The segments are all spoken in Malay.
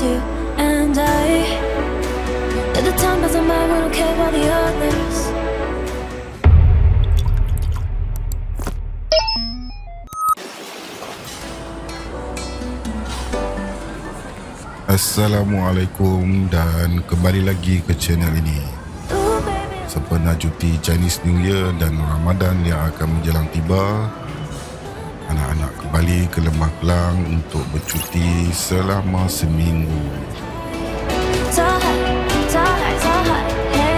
you and I. At the time doesn't matter, we don't care about the others. Assalamualaikum dan kembali lagi ke channel ini. Ooh, baby. Sempena cuti Chinese New Year dan Ramadan yang akan menjelang tiba, anak-anak kembali ke Lembah Kelang untuk bercuti selama seminggu. So high, so high, so high, hey.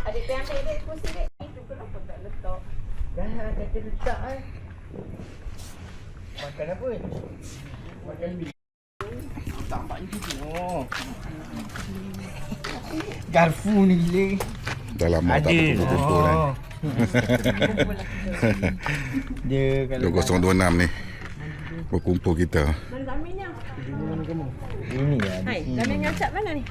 Adik tu ambil dia kursi dia. Itu kenapa tak letak? Dah kata letak Makan apa? Makan lebih. Tampak ni tu. Oh. Garfu ni gila. Dah lama tak berkumpul kan. Dia kalau 2026 ni berkumpul kita. Zaminnya. ini ya. Hai, Zamin ngacak mana ni?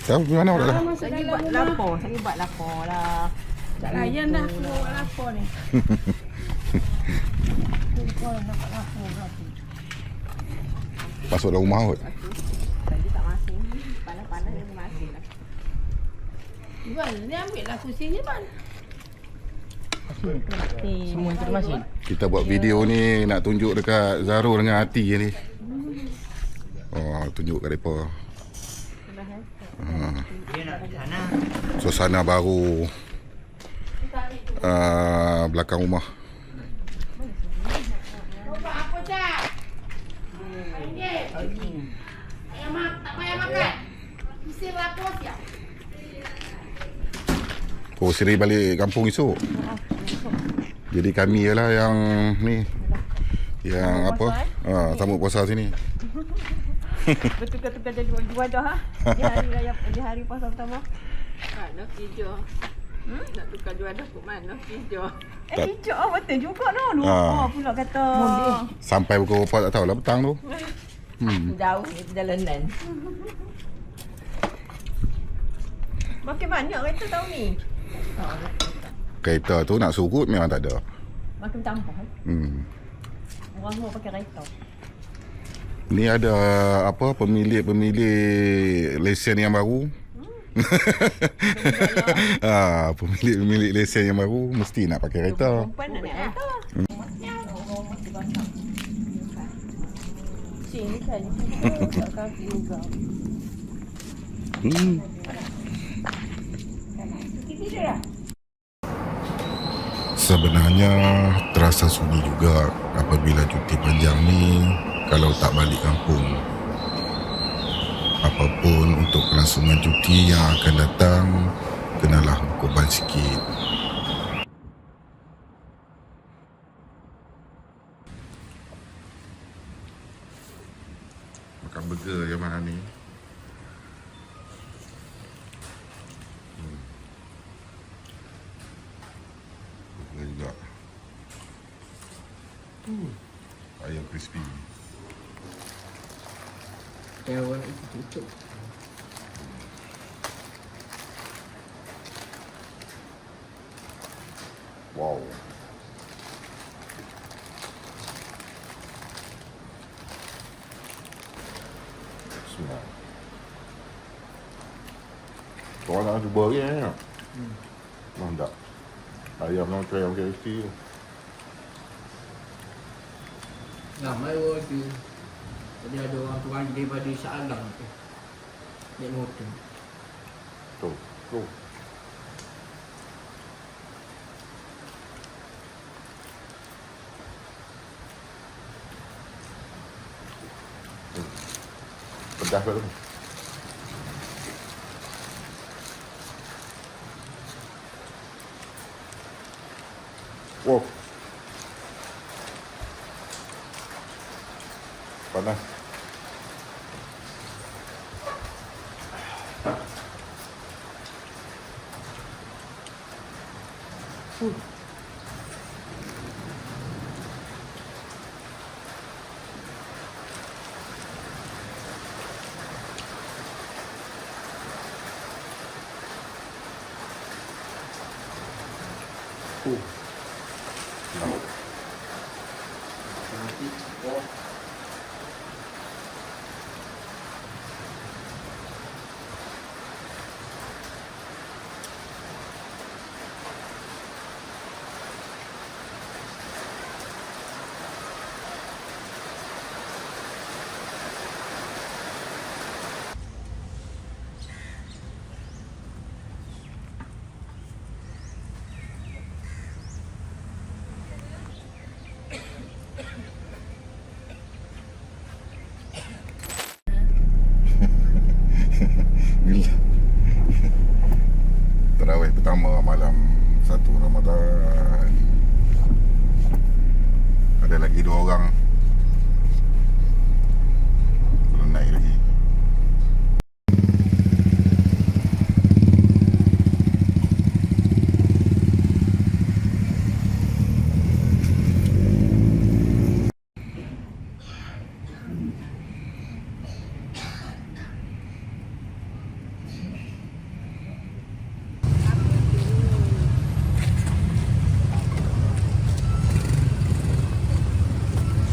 Tahu pergi mana dah? Lagi buat lapor, saya buat lapor lah. Tak layan dah keluar buat lapor ni. Kau nak buat lapor berapa? Masuk dalam rumah kot. Tadi tak masing. Panas-panas dia masing lah. Iban, dia ambil lah kursi ni, Ban. Semua termasuk. Kita buat video ni nak tunjuk dekat Zarul dengan Hati ni. Oh, tunjuk kat mereka. Suasana baru belakang rumah. Apa tak? Tak payah makan. Mesti lapor siap. Oh, Siri balik kampung esok. Jadi kami ialah yang ni, yang apa, sambut puasa sini. Bertukar-tukar jadi dua dah ha. Di hari raya, di hari puasa pertama. Nak hijau. Nak tukar juadah ke mana hijau? Hijau betul juga no. Lupa pula kata. Sampai pukul berapa tak tahulah petang tu. Jauh ni perjalanan. Makin banyak kereta tahun ni. Kereta tu nak surut memang tak ada. Makin campur. Orang semua pakai kereta. Ni ada apa, pemilik-pemilik lesen yang baru. Pemilik lesen yang baru mesti nak pakai kereta. Perempuan nak naik kereta. Sini kan. Tak kaki juga. Sebenarnya terasa sunyi juga apabila cuti panjang ni kalau tak balik kampung. Apapun untuk kelangsungan cuti yang akan datang, kenalah berkorban sikit. Makan burger yang mana ni? Burger juga. Ayam crispy. Kawan itu tutup. Wow. Bismillah. Korang nak cuba lagi ya? Mantap. Ayam nak try yang KFC tu. Ramai orang tu. Tadi ada orang tuan daripada Shah Alam tu. Naik motor. Tu. Pedas ke tu? Wow. Panas. Lauk. Nanti oh. Bila tarawih pertama malam 1 Ramadan. Ada lagi 2 orang belum naik lagi.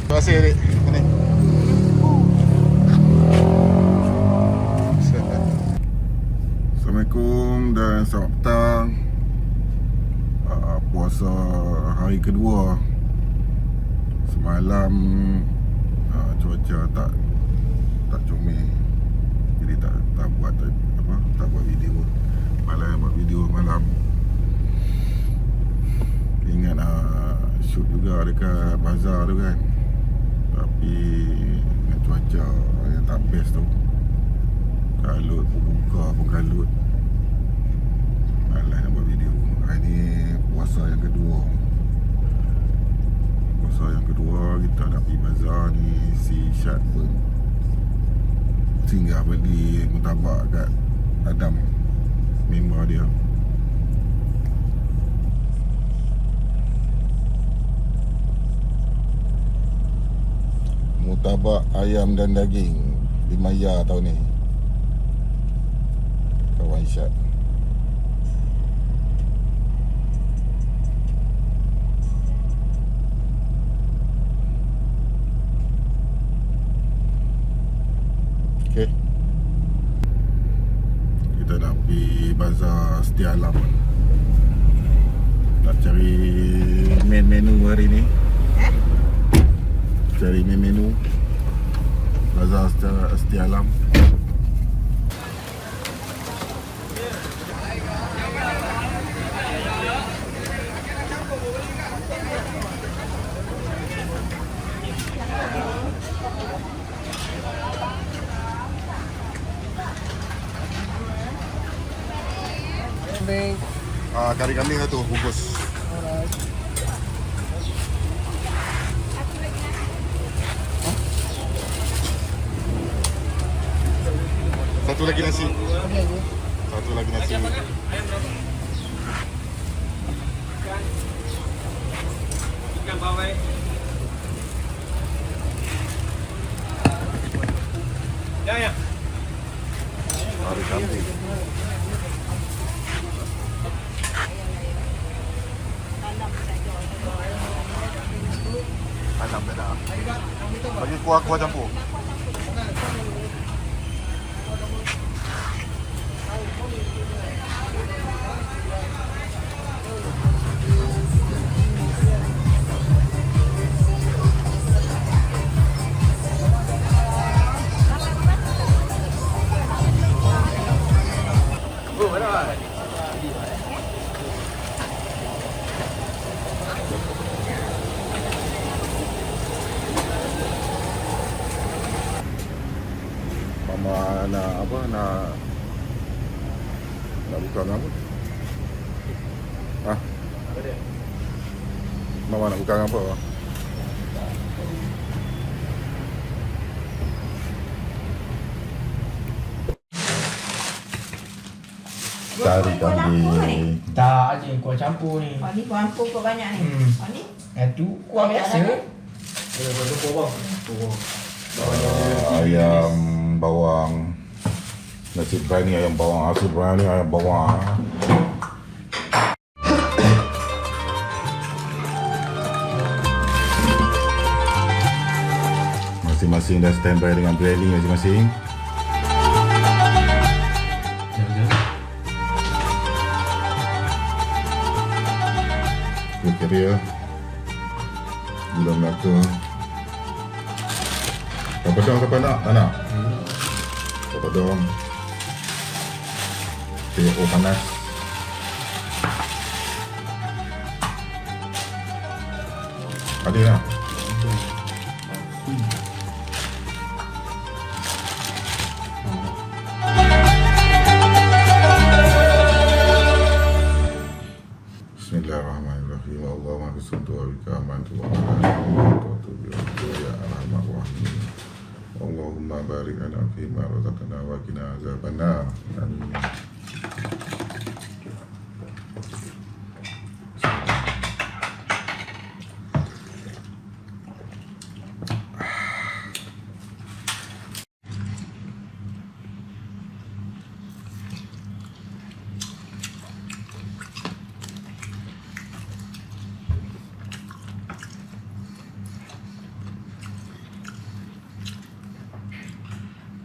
Terima kasih adik. Ini. Assalamualaikum dan selamat petang. Puasa hari kedua. Semalam cuaca tak comel. Jadi tak buat video. Malam buat video malam. Ingat shoot juga dekat bazar tu kan. Tapi dengan cuaca yang tak best tu, kalut pun buka pun kalut. Malas nak buat video. Hari ni puasa yang kedua. Kita nak pergi bazar ni. Si Syad pun singgah beli murtabak kat Adam, member dia. Murtabak ayam dan daging di Maya tahun ni. Kawan Syad. Okay. Kita nak pergi Setia Alam. Nak cari main menu hari ni. Cari main menu Plaza Setia Alam. Kari kambing tu bungkus. Satu lagi nasi. Satu lagi nasi. Ikan bawai. Ya. Kari kambing. Alam dah dah. Bagi kuah campur. Mama nak apa, nak buka apa? Ah. Mama nak buka apa? Kari kambing. Tak je kuah campur ni. Oh, ni kuah ampun kau banyak ni. Oh, ni? Itu kuah biasa. Ayam bawang. Nasi berani ayam bawang. Nasi berani ayam bawang. Masing-masing dah standby dengan biryani masing-masing. Kriteria gula melaka. Apa dong siapa nak? Tak nak? Apa dong? TO panas. Ada lah. Bismillahirrahmanirrahim. Allahumma bisuntu wa bika amantu wa ya arhamar rahimin. Allahumma barik lana fi ma razaqtana wa qina azabannar. Amin.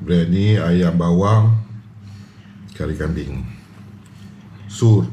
Biryani ayam bawang, kari kambing, sur.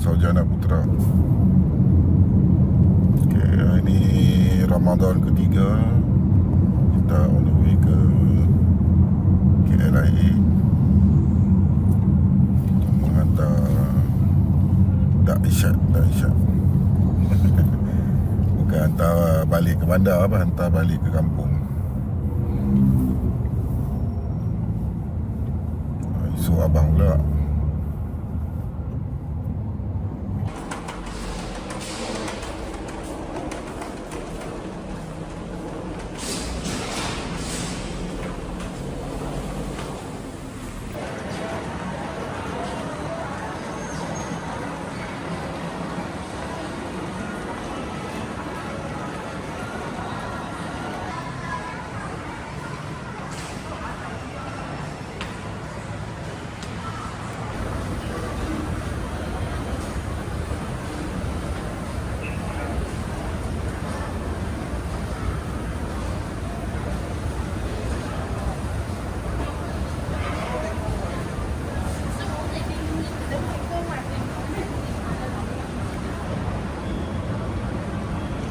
Saujana Putra. Okay, ini Ramadan ketiga. Kita on the way ke KLIA untuk menghantar Da'isyat. Bukan hantar balik ke bandar apa, hantar balik ke kampung. Isu abang pula.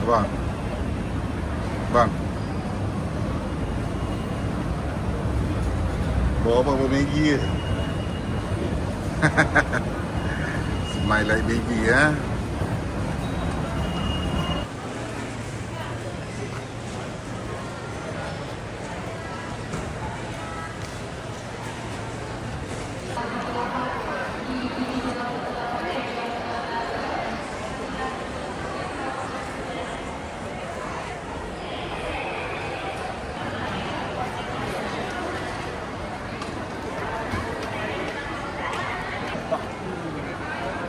Abang. Bang. Bawa apa Maggi ke? Smile like baby ya.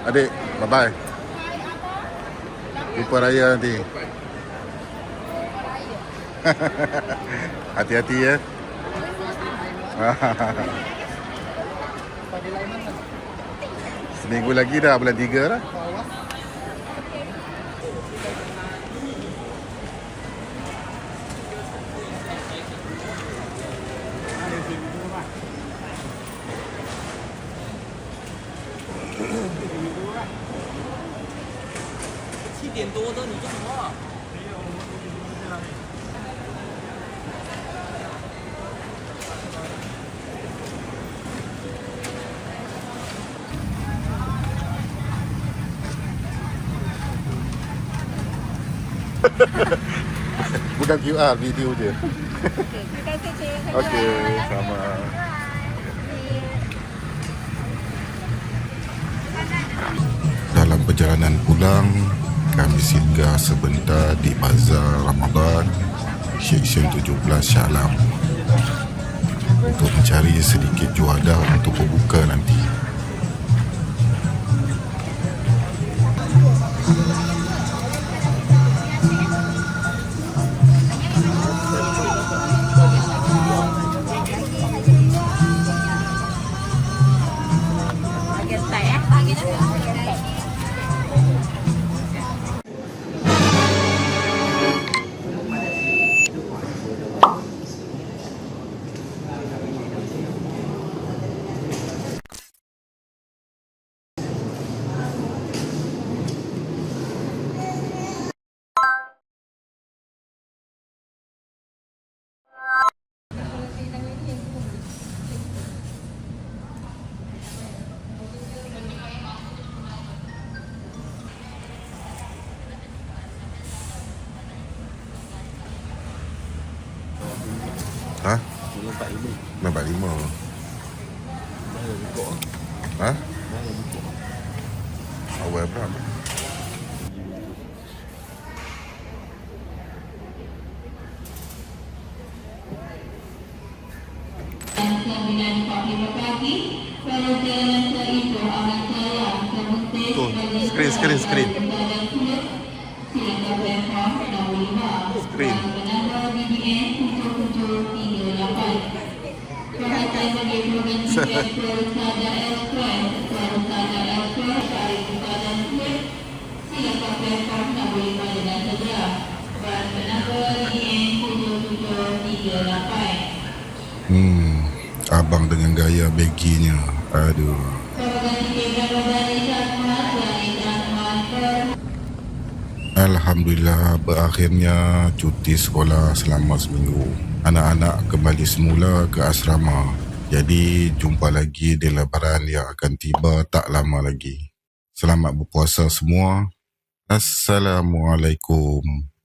Adik, bye-bye. Jumpa raya nanti. Hati-hati ya. Seminggu lagi dah, bulan 3 dah. Bukan QR, video je. Terima kasih cik. Okey, sama. Dalam perjalanan pulang, kami singgah sebentar di Bazar Ramadan, Seksyen 17 Shah Alam untuk mencari sedikit juadah untuk berbuka nanti. Ha? 45. Ha? Awal berapa? Tuh, screen. Screen. Abang dengan gaya baginya. Aduh. Alhamdulillah, berakhirnya cuti sekolah selama seminggu. Anak-anak kembali semula ke asrama. Jadi jumpa lagi di lebaran yang akan tiba tak lama lagi. Selamat berpuasa semua. Assalamualaikum.